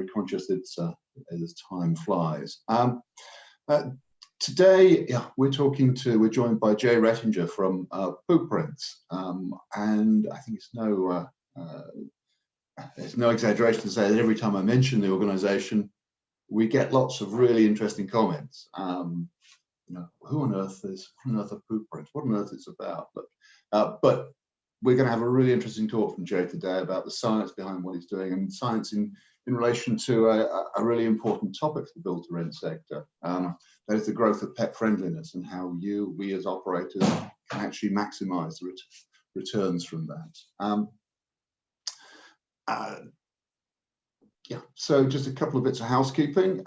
very conscious it's as time flies. Today, we're joined by Jay Rettinger from PooPrints, and I think it's no exaggeration to say that every time I mention the organization, we get lots of really interesting comments. Who on earth are PooPrints? What on earth it's about? But we're going to have a really interesting talk from Jay today about the science behind what he's doing, and science in relation to a really important topic for the build-to-rent sector. That is the growth of pet friendliness, and how we as operators can actually maximize the returns from that. So just a couple of bits of housekeeping.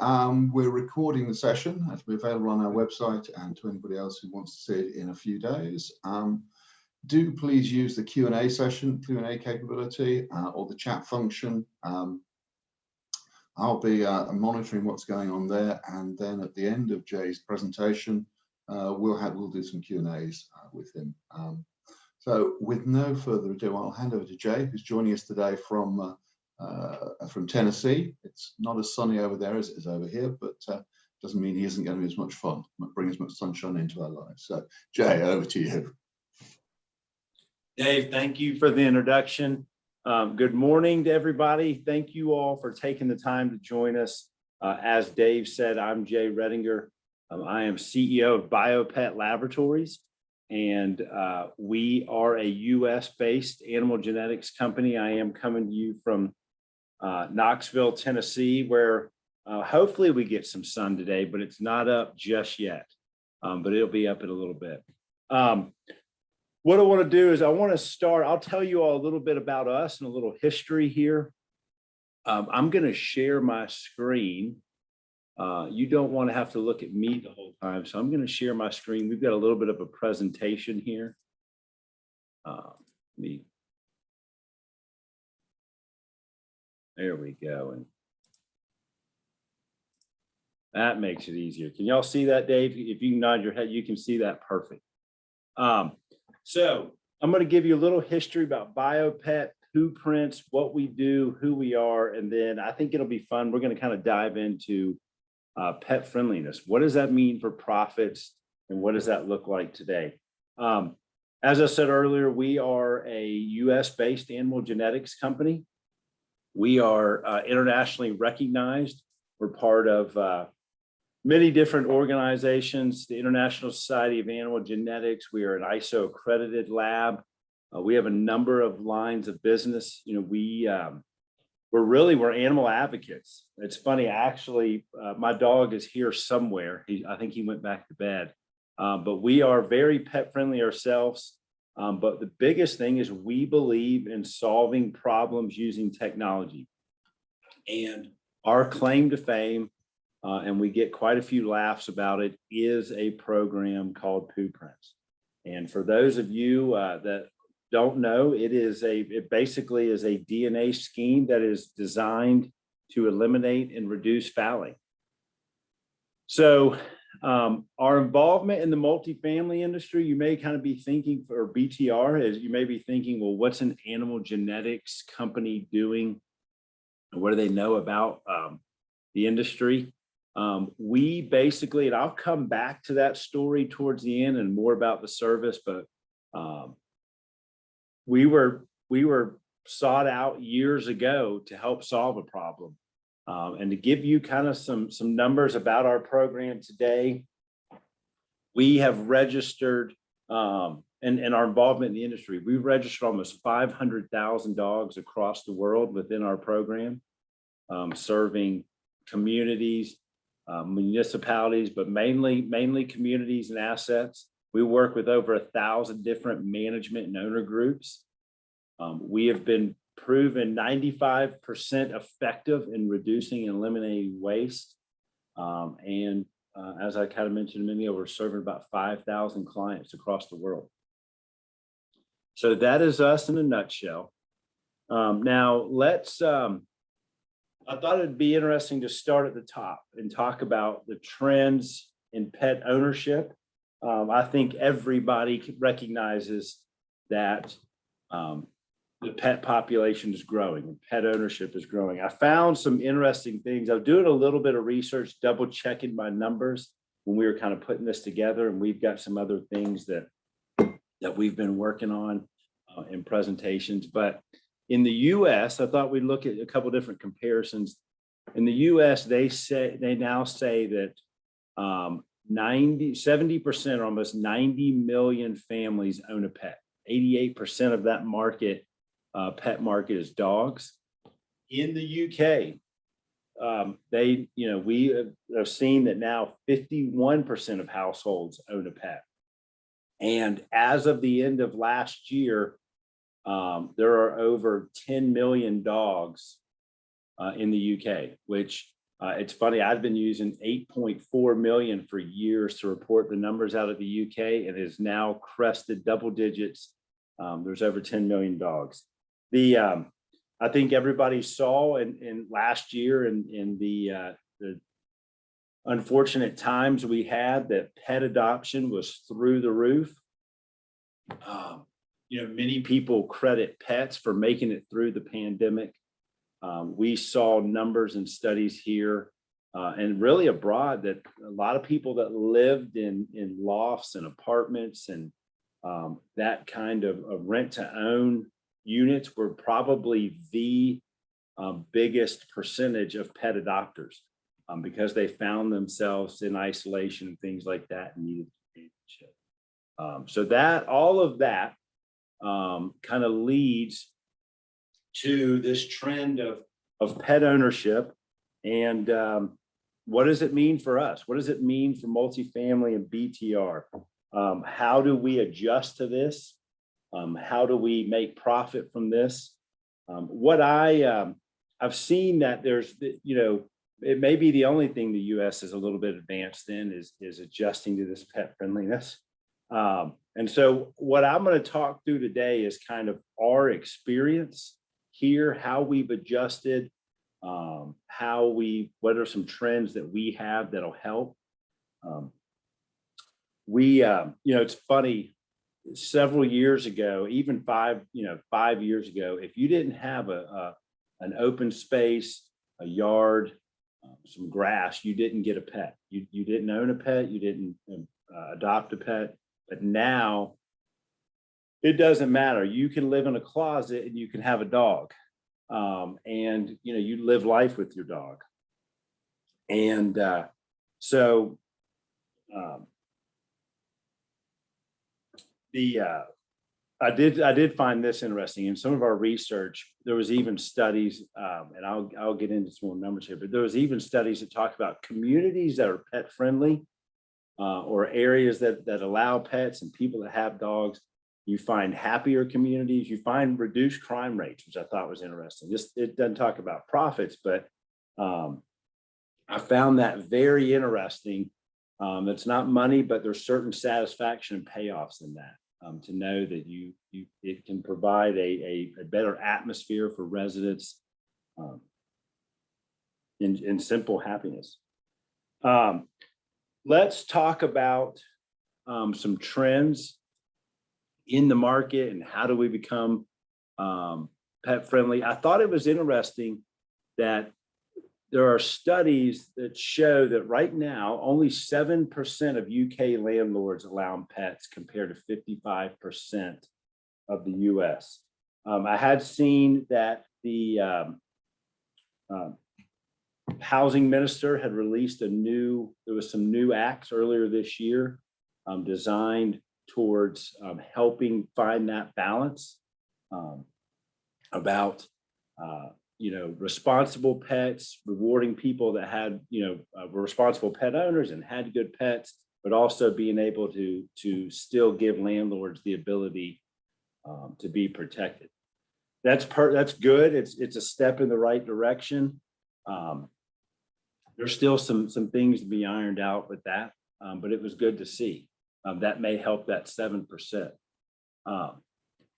We're recording the session. It'll be available on our website and to anybody else who wants to see it in a few days. Do please use the Q&A Q&A capability, or the chat function. I'll be monitoring what's going on there, and then at the end of Jay's presentation, we'll do some Q&As with him. So with no further ado, I'll hand over to Jay, who's joining us today from Tennessee. It's not as sunny over there as it is over here, but doesn't mean he isn't going to be as much fun, bring as much sunshine into our lives. So Jay, over to you. Dave, thank you for the introduction. Good morning to everybody. Thank you all for taking the time to join us. As Dave said, I'm Jay Rettinger. I am CEO of Bio Pet Laboratories, and we are a US-based animal genetics company. I am coming to you from Knoxville, Tennessee, where hopefully we get some sun today, but it's not up just yet, but it'll be up in a little bit. What I want to do is I'll tell you all a little bit about us and a little history here. I'm going to share my screen. You don't want to have to look at me the whole time, so I'm going to share my screen. We've got a little bit of a presentation here. There we go. And that makes it easier. Can y'all see that, Dave? If you nod your head, you can see that perfect. So I'm going to give you a little history about Bio Pet, PooPrints, what we do, who we are, and then I think it'll be fun. We're going to kind of dive into pet friendliness. What does that mean for profits, and what does that look like today? As I said earlier, we are a US-based animal genetics company. We are internationally recognized. We're part of many different organizations, the International Society of Animal Genetics. We are an ISO accredited lab. We have a number of lines of business. We're animal advocates. It's funny, actually, my dog is here somewhere. I think he went back to bed. But we are very pet friendly ourselves. But the biggest thing is we believe in solving problems using technology. And our claim to fame, and we get quite a few laughs about it, is a program called PooPrints. And for those of you that don't know, it basically is a DNA scheme that is designed to eliminate and reduce fouling. So our involvement in the multifamily industry, you may kind of be thinking, or BTR, as you may be thinking, well, what's an animal genetics company doing? What do they know about the industry? We basically, and I'll come back to that story towards the end and more about the service, but we were sought out years ago to help solve a problem. And to give you kind of some numbers about our program today, we have registered, and our involvement in the industry, we've registered almost 500,000 dogs across the world within our program, serving communities, municipalities, but mainly communities and assets. We work with over 1,000 different management and owner groups. We have been proven 95% effective in reducing and eliminating waste. As I kind of mentioned a minute ago, we're serving about 5,000 clients across the world. So that is us in a nutshell. Now I thought it'd be interesting to start at the top and talk about the trends in pet ownership. I think everybody recognizes that the pet population is growing and pet ownership is growing. I found some interesting things. I was doing a little bit of research, double checking my numbers when we were kind of putting this together, and we've got some other things that we've been working on in presentations. But in the US, I thought we'd look at a couple different comparisons. In the US, they now say that 70%, almost 90 million families own a pet. 88% of that market, pet market, is dogs. In the UK, we have seen that now 51% of households own a pet. And as of the end of last year, there are over 10 million dogs in the UK, which it's funny, I've been using 8.4 million for years to report the numbers out of the UK, and is now crested double digits. There's over 10 million dogs. I think everybody saw in last year in the unfortunate times we had, that pet adoption was through the roof. Many people credit pets for making it through the pandemic. We saw numbers and studies here and really abroad that a lot of people that lived in lofts and apartments and that kind of rent to own units were probably the biggest percentage of pet adopters because they found themselves in isolation and things like that and needed companionship. So that all of that kind of leads to this trend of pet ownership. And what does it mean for us? What does it mean for multifamily and BTR? How do we adjust to this? How do we make profit from this? What I've seen that there's, it may be the only thing the US is a little bit advanced in is adjusting to this pet friendliness. And so what I'm going to talk through today is kind of our experience here, how we've adjusted, what are some trends that we have that'll help. It's funny, several years ago, even 5 years ago, if you didn't have an open space, a yard, some grass, you didn't get a pet. You didn't own a pet, you didn't adopt a pet. But now it doesn't matter. You can live in a closet and you can have a dog. And you live life with your dog. And I did find this interesting. In some of our research, there was even studies, and I'll get into some more numbers here, but there was even studies that talk about communities that are pet friendly, or areas that allow pets and people that have dogs. You find happier communities, you find reduced crime rates, which I thought was interesting. It doesn't talk about profits, but I found that very interesting. It's not money, but there's certain satisfaction and payoffs in that. To know that it can provide a better atmosphere for residents in simple happiness. Let's talk about some trends in the market and how do we become pet friendly. I thought it was interesting that there are studies that show that right now only 7% of UK landlords allow pets compared to 55% of the US. I had seen that the housing minister had released there was some new acts earlier this year designed towards helping find that balance about responsible pets, rewarding people that had were responsible pet owners and had good pets, but also being able to still give landlords the ability to be protected. That's good. It's a step in the right direction. There's still some things to be ironed out with that, but it was good to see. That may help that 7%.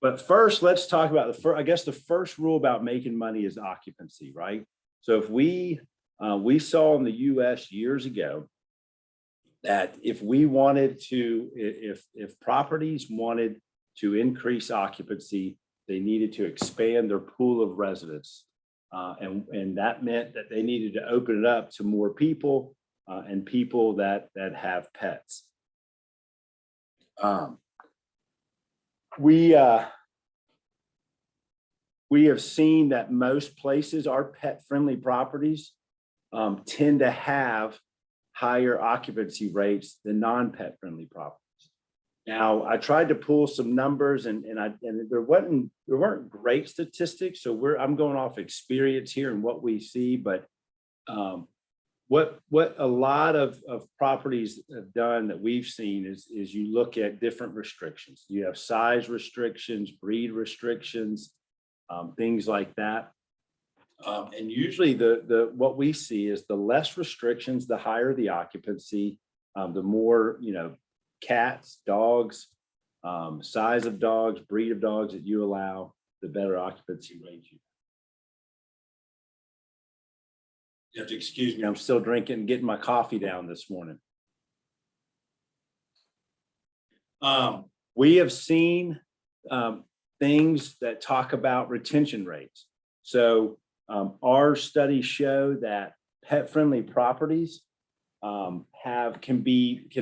But first, let's talk about the first rule about making money is occupancy, right? So if we saw in the US years ago that if properties wanted to increase occupancy, they needed to expand their pool of residents. And that meant that they needed to open it up to more people and people that have pets. We have seen that most places, our pet-friendly properties, tend to have higher occupancy rates than non-pet friendly properties. Now, I tried to pull some numbers and there weren't great statistics. So I'm going off experience here and what we see, but what a lot of properties have done that we've seen is you look at different restrictions. You have size restrictions, breed restrictions, things like that. And usually what we see is the less restrictions, the higher the occupancy, the more, cats, dogs, size of dogs, breed of dogs that you allow, the better occupancy rate you have. You have to excuse me, I'm still drinking, getting my coffee down this morning. We have seen things that talk about retention rates. So our studies show that pet-friendly properties can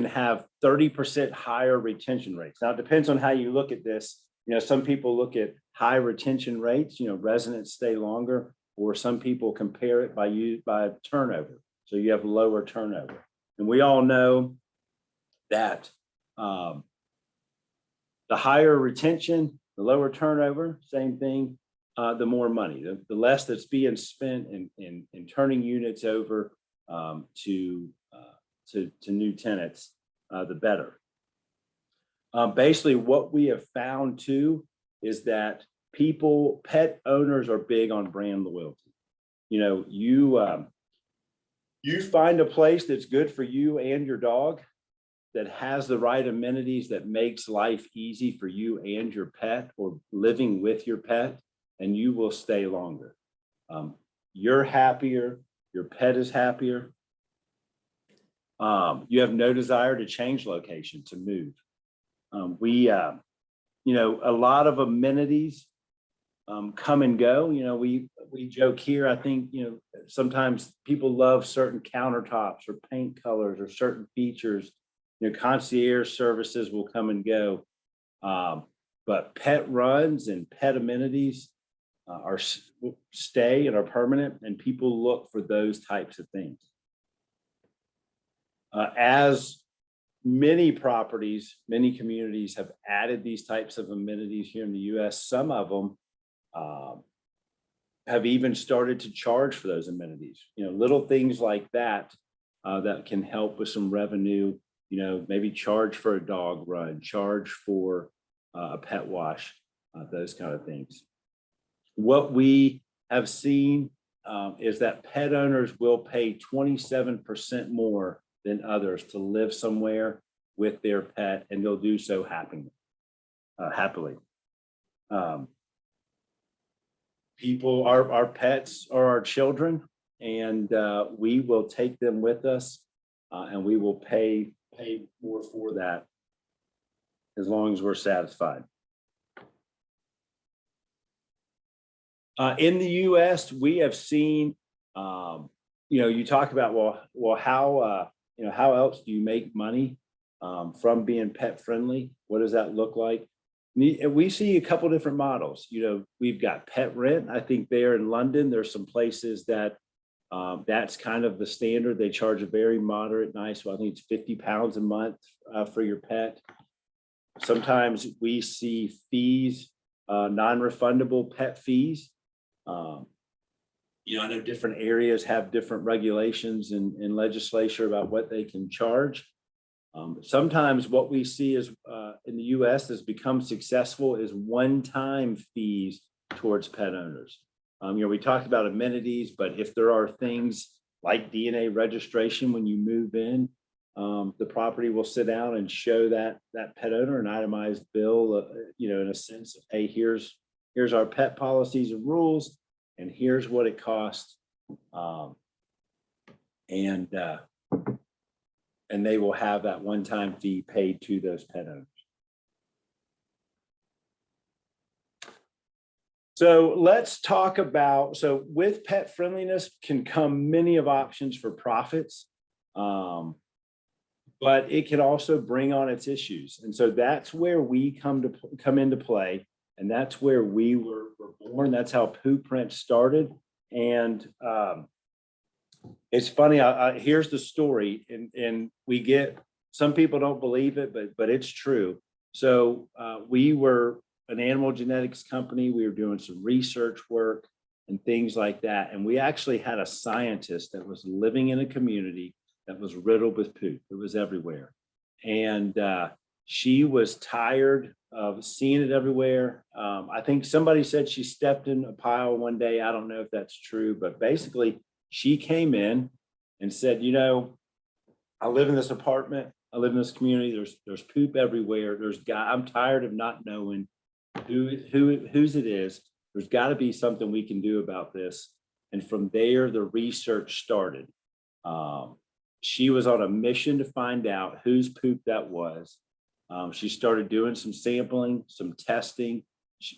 have 30% higher retention rates. Now, it depends on how you look at this. Some people look at high retention rates, residents stay longer, or some people compare it by turnover. So you have lower turnover. And we all know that the higher retention, the lower turnover, same thing, the more money, the less that's being spent in turning units over to new tenants, the better. Basically, what we have found too is that pet owners are big on brand loyalty. You find a place that's good for you and your dog, that has the right amenities, that makes life easy for you and your pet, or living with your pet, and you will stay longer. You're happier, your pet is happier. You have no desire to change location, to move. A lot of amenities come and go. We joke here, I think, sometimes people love certain countertops or paint colors or certain features. Concierge services will come and go. But pet runs and pet amenities stay and are permanent, and people look for those types of things. As many communities have added these types of amenities here in the US, some of them have even started to charge for those amenities. Little things like that that can help with some revenue. Maybe charge for a dog run, charge for a pet wash, those kind of things. What we have seen is that pet owners will pay 27% more than others to live somewhere with their pet, and they'll do so happily. Our pets are our children, and we will take them with us, and we will pay more for that as long as we're satisfied. In the US, we have seen, you talk about, well, how else do you make money from being pet friendly? What does that look like? We see a couple different models. We've got pet rent. I think there in London, there's some places that that's kind of the standard. They charge a very moderate, nice, well, I think it's £50 a month for your pet. Sometimes we see fees, non-refundable pet fees. I know different areas have different regulations in legislature about what they can charge. Sometimes what we see is in the US has become successful is one-time fees towards pet owners. We talked about amenities, but if there are things like DNA registration when you move in, the property will sit down and show that pet owner an itemized bill, in a sense of, hey, here's our pet policies and rules, and here's what it costs. And they will have that one-time fee paid to those pet owners. So let's talk about, so with pet friendliness can come many of options for profits, but it can also bring on its issues. And so that's where we come into play. And that's where we were born. That's how PooPrints started. And it's funny, here's the story, and we get, some people don't believe it, but it's true. So we were an animal genetics company. We were doing some research work and things like that. And we actually had a scientist that was living in a community that was riddled with poop. It was everywhere. And she was tired of seeing it everywhere. I think somebody said she stepped in a pile one day. I don't know if that's true, but basically she came in and said, you know, I live in this apartment. I live in this community. There's poop everywhere. I'm tired of not knowing whose it is. There's got to be something we can do about this. And from there, the research started. She was on a mission to find out whose poop that was. She started doing some sampling, some testing.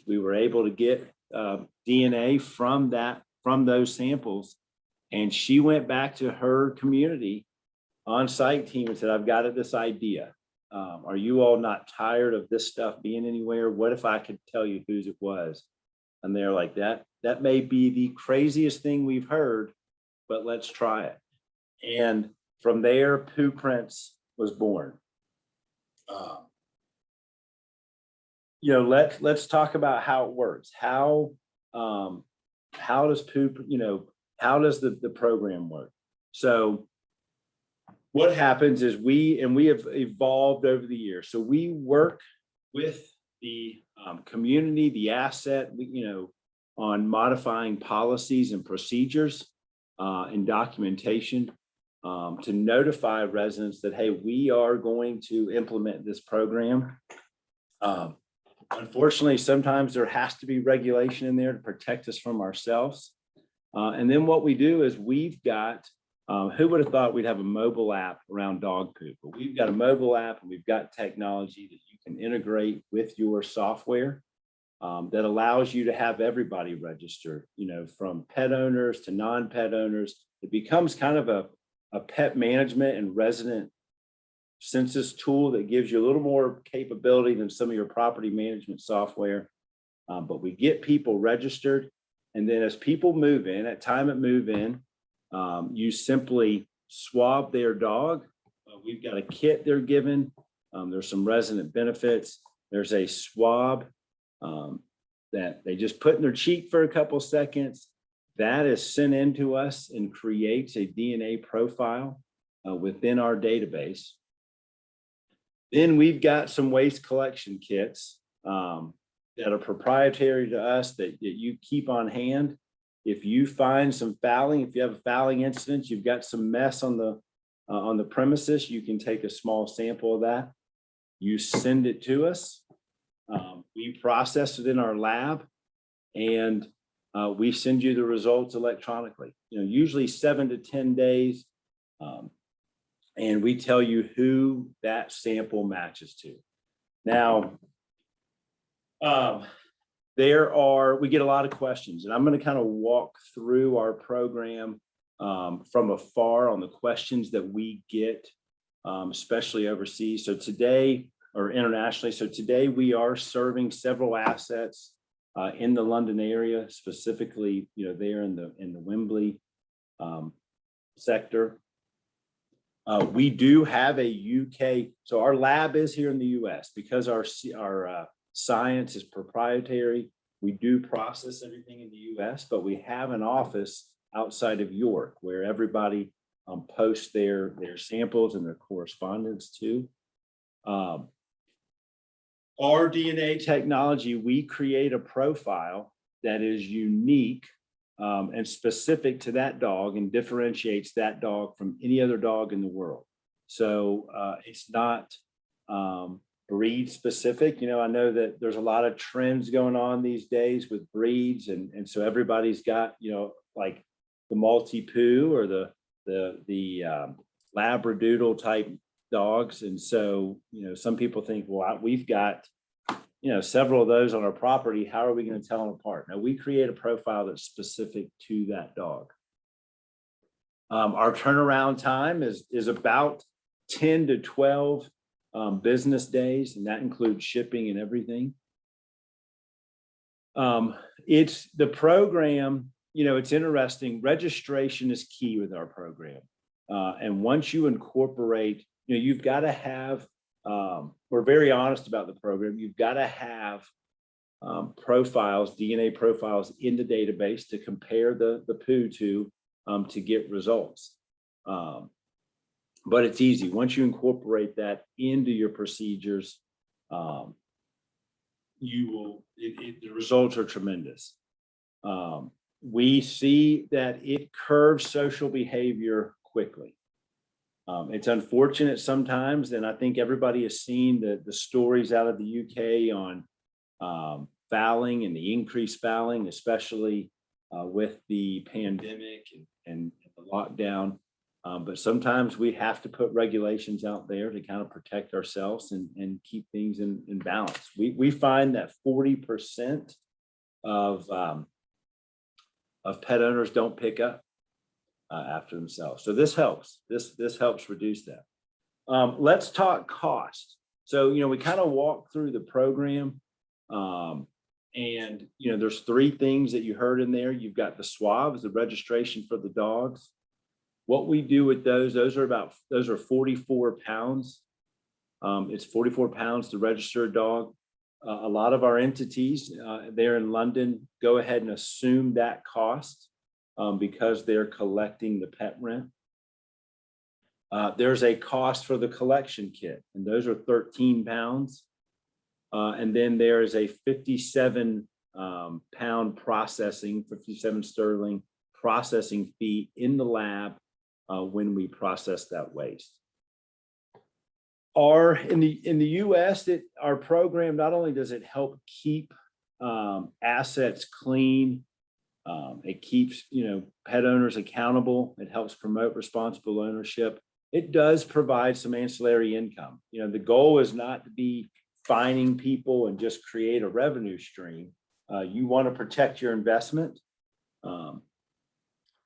We were able to get DNA from those samples. And she went back to her community on-site team and said, I've got this idea. Are you all not tired of this stuff being anywhere? What if I could tell you whose it was? And they're like, that may be the craziest thing we've heard, but let's try it. And from there, PooPrints was born. You know, let's talk about how it works. How does poop, you know, how does the program work? So what happens is we have evolved over the years. So we work with the community, the asset, you know, on modifying policies and procedures and documentation to notify residents that, hey, we are going to implement this program. Unfortunately, sometimes there has to be regulation in there to protect us from ourselves. And then what we do is we've got, who would have thought we'd have a mobile app around dog poop? But we've got a mobile app and we've got technology that you can integrate with your software that allows you to have everybody registered, you know, from pet owners to non-pet owners. It becomes kind of a pet management and resident census tool that gives you a little more capability than some of your property management software. But we get people registered. And then as people move in, at time of move in, you simply swab their dog. We've got a kit they're given. There's some resident benefits. There's a swab that they just put in their cheek for a couple seconds. That is sent in to us and creates a DNA profile within our database. Then we've got some waste collection kits that are proprietary to us that you keep on hand. If you find some fouling, if you have a fouling incident, you've got some mess on the premises, you can take a small sample of that. You send it to us. We process it in our lab, and we send you the results electronically. You know, usually 7 to 10 days, and we tell you who that sample matches to. Now, we get a lot of questions, and I'm going to kind of walk through our program from afar on the questions that we get, especially overseas. So today, or internationally. So today we are serving several assets in the London area, specifically, you know, there in the Wembley sector. We do have a UK, so our lab is here in the US because our science is proprietary. We do process everything in the US, but we have an office outside of York where everybody posts their samples and their correspondence to. Our DNA technology, we create a profile that is unique and specific to that dog and differentiates that dog from any other dog in the world. So it's not breed specific. You know, I know that there's a lot of trends going on these days with breeds, and so everybody's got, you know, like the multi-poo or the Labradoodle type dogs. And so, you know, some people think, well, we've got several of those on our property. How are we going to tell them apart? Now, we create a profile that's specific to that dog. Our turnaround time is about 10 to 12 business days, and that includes shipping and everything. It's the program, it's interesting. Registration is key with our program. And once you incorporate, you've got to have, we're very honest about the program. You've got to have profiles, DNA profiles in the database to compare the poo to get results. But it's easy. Once you incorporate that into your procedures, the results are tremendous. We see that it curves social behavior quickly. It's unfortunate sometimes, and I think everybody has seen the stories out of the UK on fouling and the increased fouling, especially with the pandemic and the lockdown. But sometimes we have to put regulations out there to kind of protect ourselves and keep things in balance. We find that 40% of pet owners don't pick up after themselves. So this helps. This helps reduce that. Let's talk cost. So, we kind of walk through the program. And, there's three things that you heard in there. You've got the swabs, the registration for the dogs. What we do with those are 44 pounds. It's 44 pounds to register a dog. A lot of our entities there in London go ahead and assume that cost because they're collecting the pet rent. There's a cost for the collection kit, and those are 13 pounds. And then there is a 57 pound processing, 57 sterling processing fee in the lab when we process that waste. In the US, our program, not only does it help keep assets clean, it keeps pet owners accountable, it helps promote responsible ownership. It does provide some ancillary income. The goal is not to be fining people and just create a revenue stream. You want to protect your investment.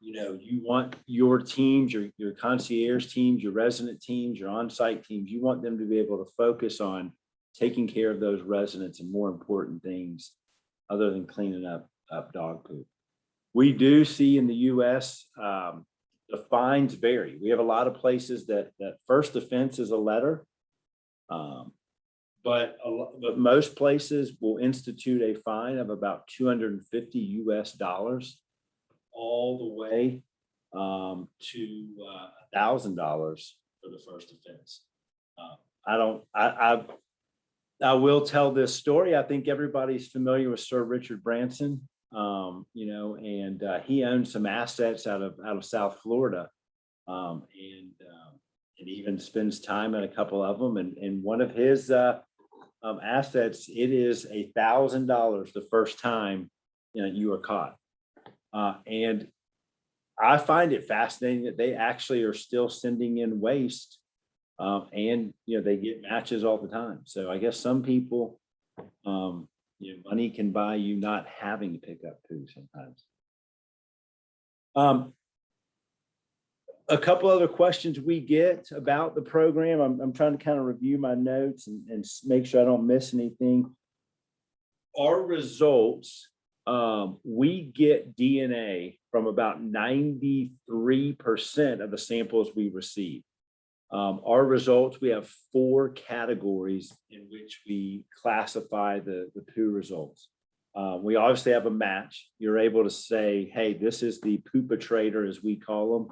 You want your teams, your concierge teams, your resident teams, your on-site teams, you want them to be able to focus on taking care of those residents and more important things other than cleaning up dog poop. We do see in the US, the fines vary. We have a lot of places that first offense is a letter. But most places will institute a fine of about $250 US all the way to $1,000 for the first offense. I will tell this story. I think everybody's familiar with Sir Richard Branson, and he owns some assets out of South Florida, and even spends time in a couple of them. And one of his assets, it is $1,000 the first time you are caught. And I find it fascinating that they actually are still sending in waste, and they get matches all the time. So I guess some people, money can buy you not having to pick up poo sometimes. A couple other questions we get about the program. I'm trying to kind of review my notes and make sure I don't miss anything. Our results, we get DNA from about 93% of the samples we receive. Our results, we have 4 categories in which we classify the poo results. We obviously have a match. You're able to say, hey, this is the poopatrator, as we call them.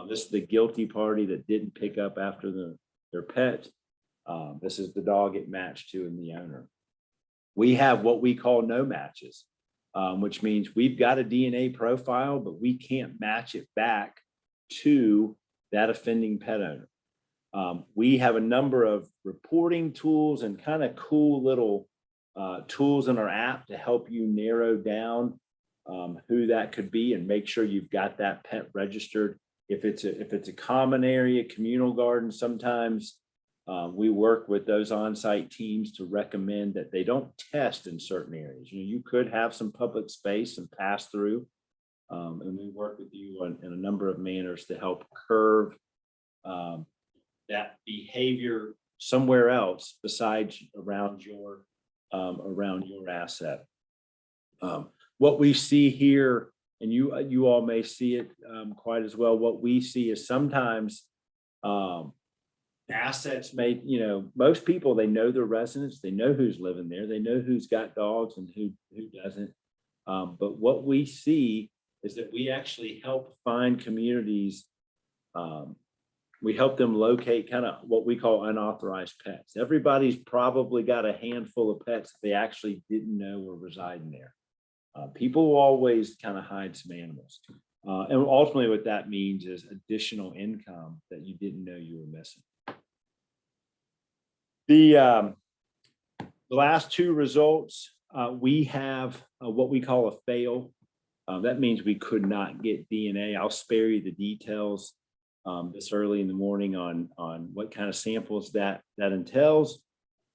This is the guilty party that didn't pick up after their pet. This is the dog it matched to and the owner. We have what we call no matches, which means we've got a DNA profile, but we can't match it back to that offending pet owner. We have a number of reporting tools and kind of cool little tools in our app to help you narrow down who that could be and make sure you've got that pet registered. If it's a common area, communal garden, sometimes We work with those on-site teams to recommend that they don't test in certain areas. You could have some public space and pass through, and we work with you in a number of manners to help curve that behavior somewhere else besides around your asset. What we see here, and you all may see it quite as well. What we see is sometimes assets may, most people, they know their residents, they know who's living there, they know who's got dogs and who doesn't. But what we see is that we actually help find communities. We help them locate kind of what we call unauthorized pets. Everybody's probably got a handful of pets they actually didn't know were residing there. People will always kind of hide some animals. And ultimately what that means is additional income that you didn't know you were missing. The last two results, we have what we call a fail. That means we could not get DNA. I'll spare you the details this early in the morning on what kind of samples that entails.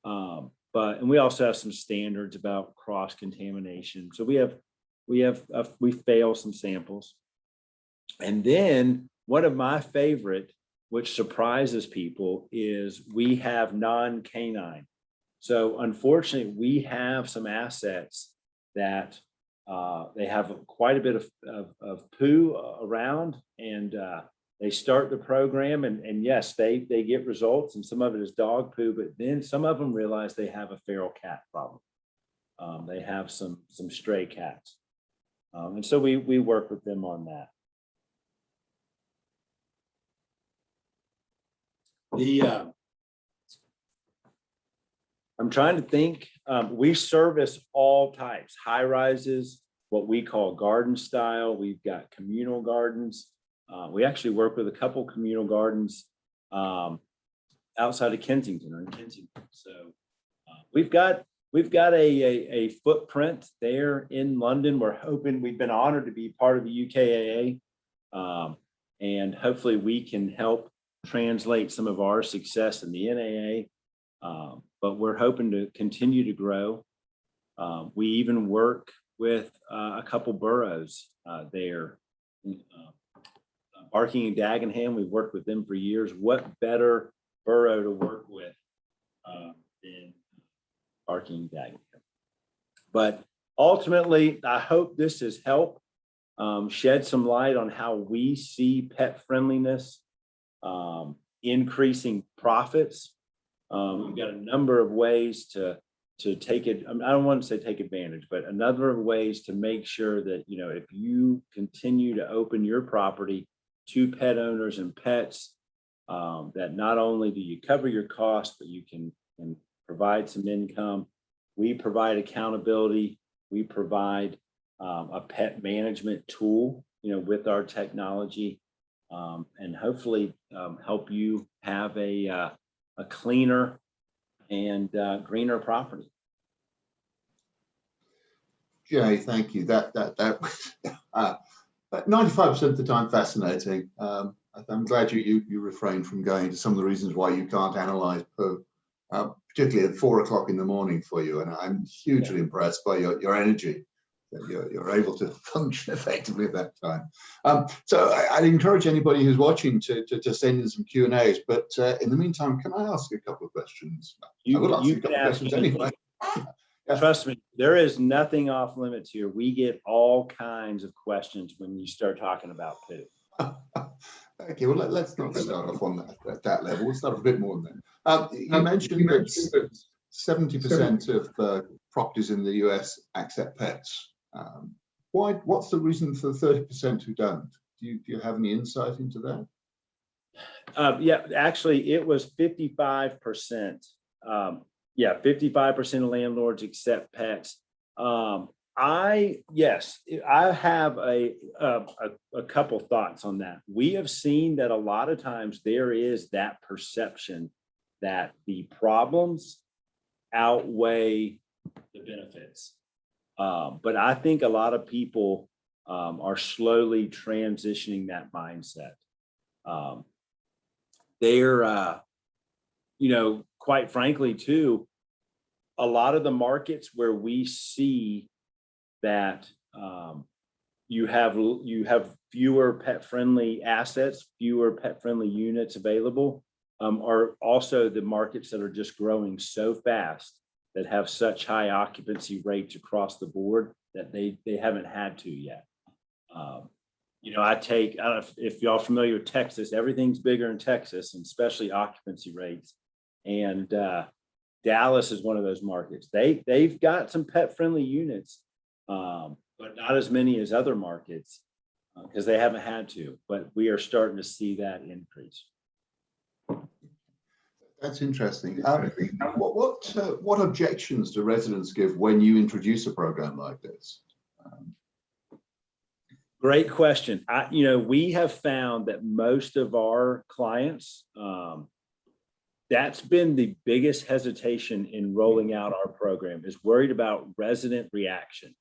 And we also have some standards about cross contamination. So we fail some samples. And then one of my favorite, which surprises people, is we have non-canine. So unfortunately, we have some assets that they have quite a bit of poo around, and they start the program, and yes, they get results, and some of it is dog poo, but then some of them realize they have a feral cat problem. They have some stray cats, and so we work with them on that. I'm trying to think. We service all types, high rises, what we call garden style. We've got communal gardens. We actually work with a couple communal gardens outside of Kensington or in Kensington. So we've got a footprint there in London. We're hoping, we've been honored to be part of the UKAA, and hopefully we can help translate some of our success in the NAA. But we're hoping to continue to grow. We even work with a couple boroughs there. Barking and Dagenham, we've worked with them for years. What better borough to work with than Barking and Dagenham? But ultimately, I hope this has helped shed some light on how we see pet friendliness increasing profits. We've got a number of ways to take it. I don't want to say take advantage, but a number of ways to make sure that, if you continue to open your property to pet owners and pets, that not only do you cover your costs, but you can provide some income. We provide accountability. We provide a pet management tool, with our technology, and hopefully help you have a cleaner and greener property. Jay, thank you. That was 95% of the time fascinating. I'm glad you refrained from going into some of the reasons why you can't analyze poo, particularly at 4 o'clock in the morning for you. And I'm hugely impressed by your energy, that you're able to function effectively at that time. So I'd encourage anybody who's watching to send in some Q&As. But in the meantime, can I ask you a couple of questions? I will ask you a couple of questions anyway. Trust me, there is nothing off limits here. We get all kinds of questions when you start talking about poo. Okay, well, let's not start off on that level. We'll start a bit more than that. You mentioned that 70% of properties in the US accept pets. What's the reason for the 30% who don't? Do you have any insight into that? Yeah, actually, it was 55%. 55% of landlords accept pets. I have a couple thoughts on that. We have seen that a lot of times there is that perception that the problems outweigh the benefits. But I think a lot of people are slowly transitioning that mindset. quite frankly, too, a lot of the markets where we see that you have fewer pet-friendly assets, fewer pet-friendly units available, are also the markets that are just growing so fast, that have such high occupancy rates across the board, that they haven't had to yet. I don't know if y'all familiar with Texas, everything's bigger in Texas, and especially occupancy rates. And Dallas is one of those markets. They've got some pet-friendly units, but not as many as other markets, because they haven't had to. But we are starting to see that increase. That's interesting. What objections do residents give when you introduce a program like this? Great question. We have found that most of our clients, that's been the biggest hesitation in rolling out our program, is worried about resident reaction.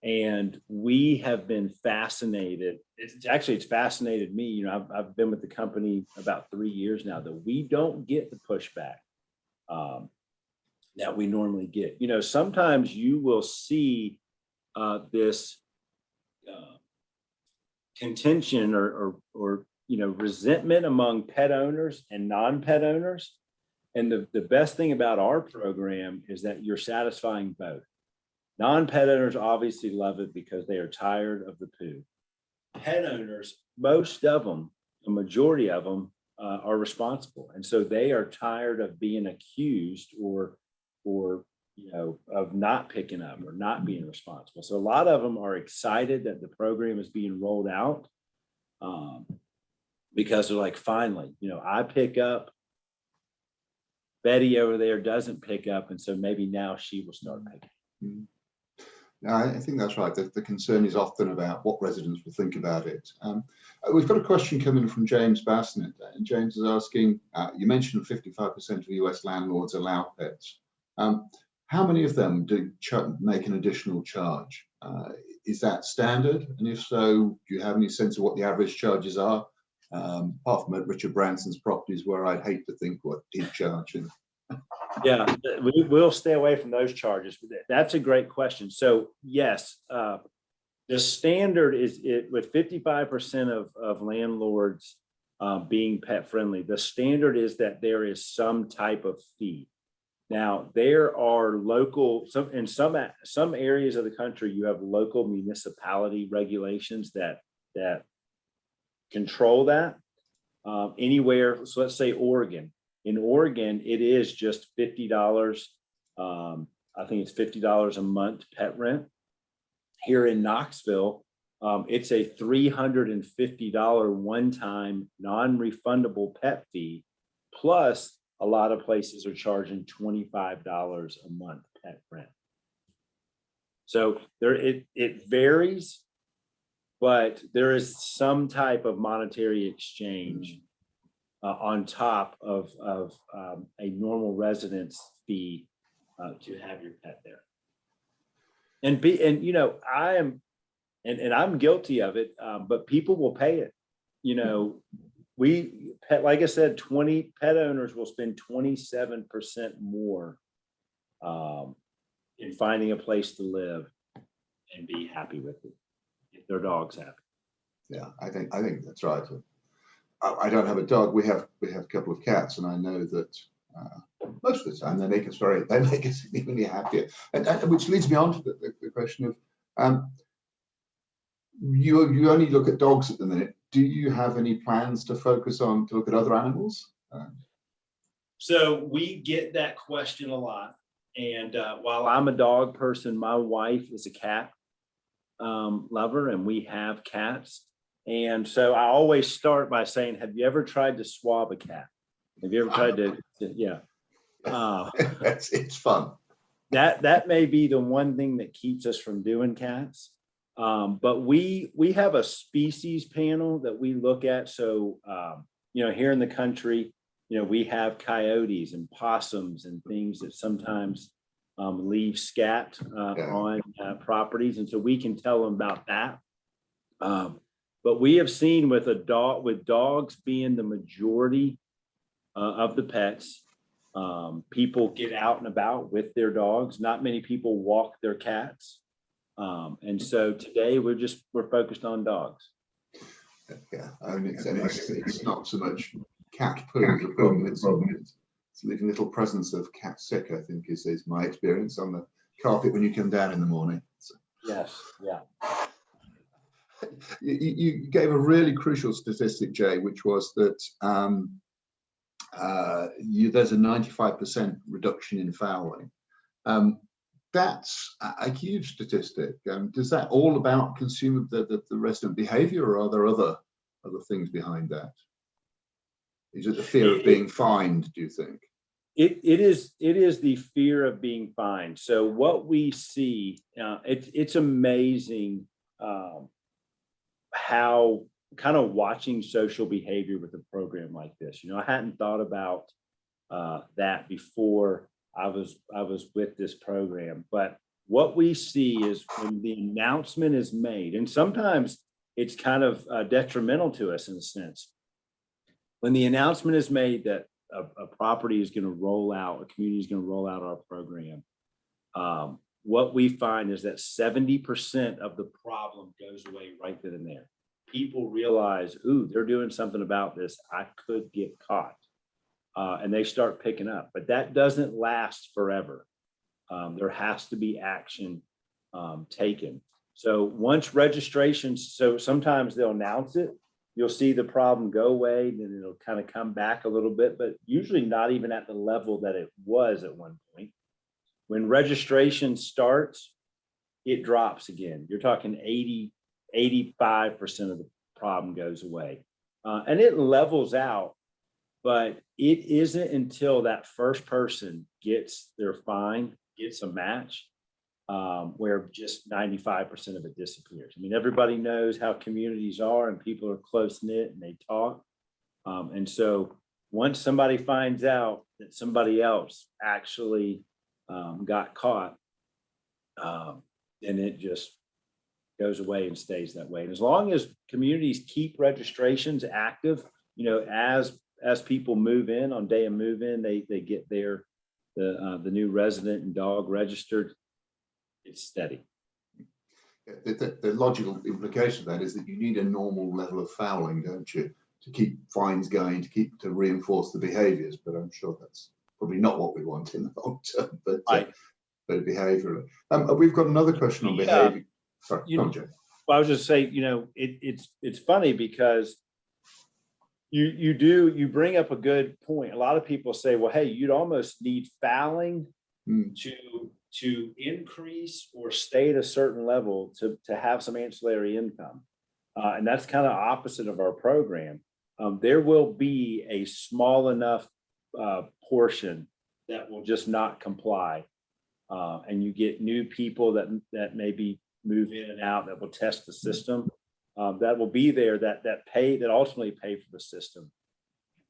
And we have been fascinated. It's fascinated me. I've been with the company about 3 years now, that we don't get the pushback that we normally get. Sometimes you will see this contention or resentment among pet owners and non-pet owners. And the best thing about our program is that you're satisfying both. Non-pet owners obviously love it because they are tired of the poo. Pet owners, most of them, a majority of them, are responsible. And so they are tired of being accused or of not picking up or not being responsible. So a lot of them are excited that the program is being rolled out, because they're like, finally, I pick up, Betty over there doesn't pick up, and so maybe now she will start picking up. No, I think that's right. The concern is often about what residents will think about it. We've got a question coming from James Bassnett. And James is asking, you mentioned 55% of US landlords allow pets. How many of them do make an additional charge? Is that standard? And if so, do you have any sense of what the average charges are? Apart from at Richard Branson's properties, where I'd hate to think what he'd charge. Yeah, we'll stay away from those charges. That's a great question. So yes, the standard is with 55% of landlords being pet friendly. The standard is that there is some type of fee. Now there are in some areas of the country, you have local municipality regulations that control that. Anywhere, so let's say Oregon. In Oregon, it is just $50. I think it's $50 a month pet rent. Here in Knoxville, it's a $350 one-time non-refundable pet fee. Plus, a lot of places are charging $25 a month pet rent. So it varies, but there is some type of monetary exchange on top of a normal residence fee to have your pet there. I'm guilty of it, but people will pay it. Like I said, 20 pet owners will spend 27% more in finding a place to live and be happy with it if their dog's happy. Yeah, I think that's right. I don't have a dog. We have a couple of cats, and I know that most of the time they make us significantly happier. And which leads me on to the question of you only look at dogs at the minute. Do you have any plans to look at other animals? So we get that question a lot. And while I'm a dog person, my wife is a cat lover, and we have cats. And so I always start by saying, have you ever tried to swab a cat? Have you ever tried to yeah. It's fun. That may be the one thing that keeps us from doing cats. But we have a species panel that we look at. So, here in the country, we have coyotes and possums and things that sometimes leave scat on properties. And so we can tell them about that. But we have seen with dogs being the majority of the pets, People get out and about with their dogs. Not many people walk their cats. And so today we're focused on dogs. Yeah, and it's not so much cat poo as a problem. It's leaving little presence of cat sick, I think, is my experience on the carpet when you come down in the morning. So, Yes, yeah. You gave a really crucial statistic, Jay, which was that there's a 95% reduction in fouling. That's a huge statistic. Does that all about consumer the resident behavior, or are there other things behind that? Is it the fear of being fined, do you think? It is the fear of being fined. So what we see, it's amazing how kind of watching social behavior with a program like this. You know, I hadn't thought about that before I was with this program, but what we see is when the announcement is made, and sometimes it's kind of detrimental to us in a sense. When the announcement is made that a property is going to roll out, a community is going to roll out our program, what we find is that 70% of the problem goes away right then and there. People realize, ooh, they're doing something about this. I could get caught. And they start picking up, but that doesn't last forever. There has to be action taken. So once registrations, so sometimes they'll announce it, you'll see the problem go away, then it'll kind of come back a little bit, but usually not even at the level that it was at one point. When registration starts, it drops again. You're talking 85% of the problem goes away. And it levels out, but it isn't until that first person gets their fine, gets a match, where just 95% of it disappears. I mean, everybody knows how communities are and people are close knit and they talk. And so once somebody finds out that somebody else actually got caught, then it just goes away and stays that way. And as long as communities keep registrations active, you know, as people move in on day of move in, they get the new resident and dog registered, it's steady. The logical implication of that is that you need a normal level of fouling, don't you, to keep fines going, to reinforce the behaviors. But I'm sure that's probably not what we want in the long term, but behaviorally. We've got another question on behavior. Sorry, come on, Jay. Well, I was just saying, you know, it's funny because you bring up a good point. A lot of people say, well, hey, you'd almost need fouling to increase or stay at a certain level to have some ancillary income. And that's kind of opposite of our program. There will be a small enough portion that will just not comply. And you get new people that maybe move in and out that will test the system. That will be there that ultimately pay for the system.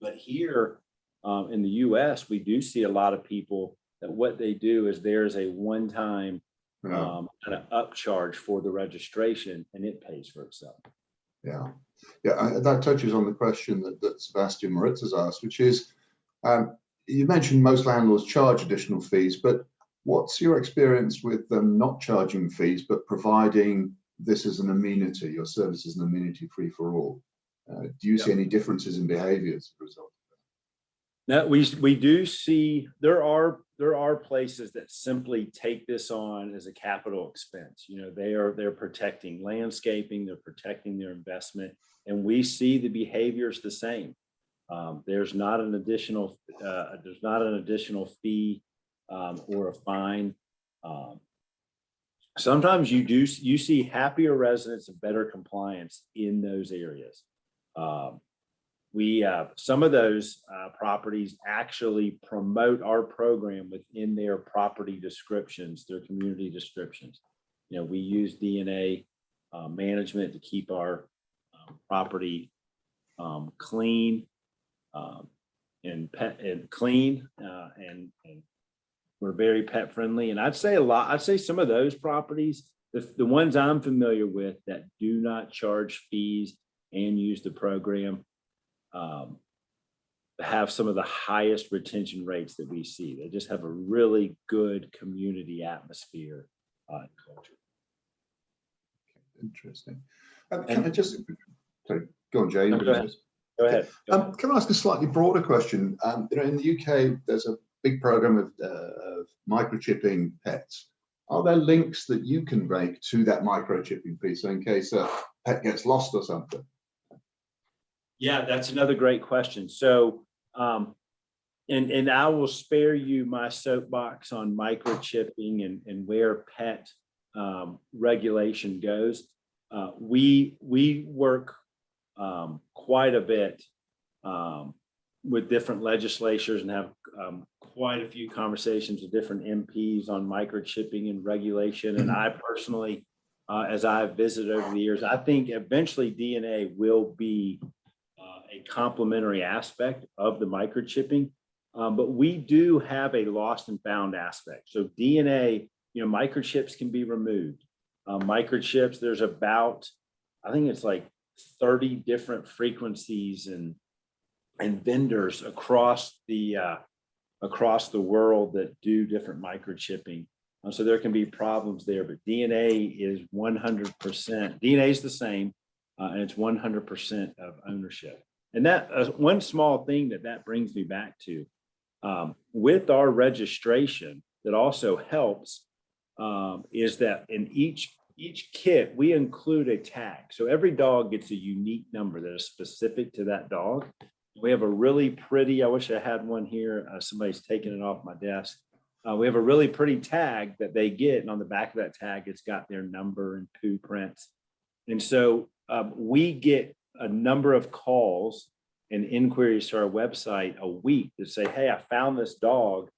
But here in the US, we do see a lot of people that what they do is there's a one-time kind of upcharge for the registration, and it pays for itself. Yeah, that touches on the question that Sebastian Moritz has asked, which is, you mentioned most landlords charge additional fees, but what's your experience with them not charging fees, but providing this as an amenity, your service as an amenity free for all? Do you see any differences in behavior as a result? Now, we do see there are places that simply take this on as a capital expense. You know, they're protecting landscaping, they're protecting their investment, and we see the behaviors the same. There's not an additional fee or a fine. Sometimes you see happier residents and better compliance in those areas. Some of those properties actually promote our program within their property descriptions, their community descriptions. You know, we use DNA management to keep our property clean and clean, and we're very pet friendly. And I'd say some of those properties, the ones I'm familiar with that do not charge fees and use the program, have some of the highest retention rates that we see. They just have a really good community atmosphere and culture. Interesting. Can I just, sorry, go on, Jay. No, go ahead. Go ahead. Can I ask a slightly broader question? You know, in the UK, there's a big program of microchipping pets. Are there links that you can make to that microchipping piece, so in case a pet gets lost or something? Yeah, that's another great question. So, and I will spare you my soapbox on microchipping and where pet regulation goes. We work quite a bit with different legislatures and have quite a few conversations with different MPs on microchipping and regulation. And I personally, as I've visited over the years, I think eventually DNA will be a complementary aspect of the microchipping. But we do have a lost and found aspect. So DNA, you know, microchips can be removed. Microchips, there's about, I think it's like 30 different frequencies and vendors across the world that do different microchipping. So there can be problems there, but DNA is 100%. DNA is the same, and it's 100% of ownership. And that one small thing that brings me back to, with our registration, that also helps is that in each kit we include a tag. So every dog gets a unique number that is specific to that dog. We have a really pretty, I wish I had one here. Somebody's taken it off my desk. We have a really pretty tag that they get, and on the back of that tag, it's got their number and PooPrints. And so we get a number of calls and inquiries to our website a week to say, hey, I found this dog.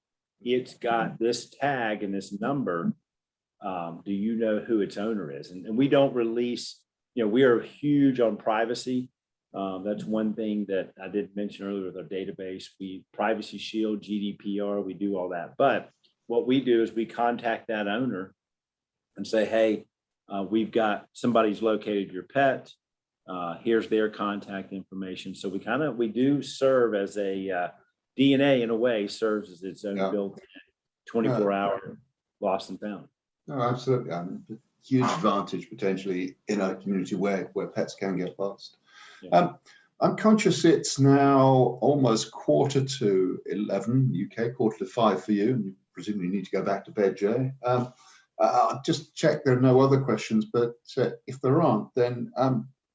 It's got this tag and this number. Do you know who its owner is? And we don't release, you know, we are huge on privacy. That's one thing that I did mention earlier with our database. We Privacy Shield, GDPR, we do all that. But what we do is we contact that owner and say, hey, we've got somebody's located your pet. Here's their contact information. So we do serve as a DNA, in a way, serves as its own built 24-hour lost and found. No, absolutely. Huge advantage potentially in a community where pets can get lost. Yeah. I'm conscious it's now almost 11:15 UK, 5:45 for you, and you presumably need to go back to bed, Jay. I'll just check there are no other questions, but if there aren't, then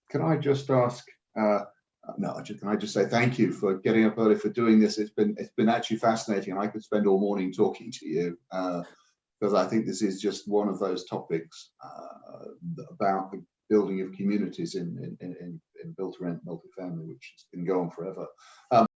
can I just ask? Can I just say thank you for getting up early, for doing this? It's been actually fascinating, and I could spend all morning talking to you because I think this is just one of those topics about the building of communities in build-to-rent multifamily, which has been going forever.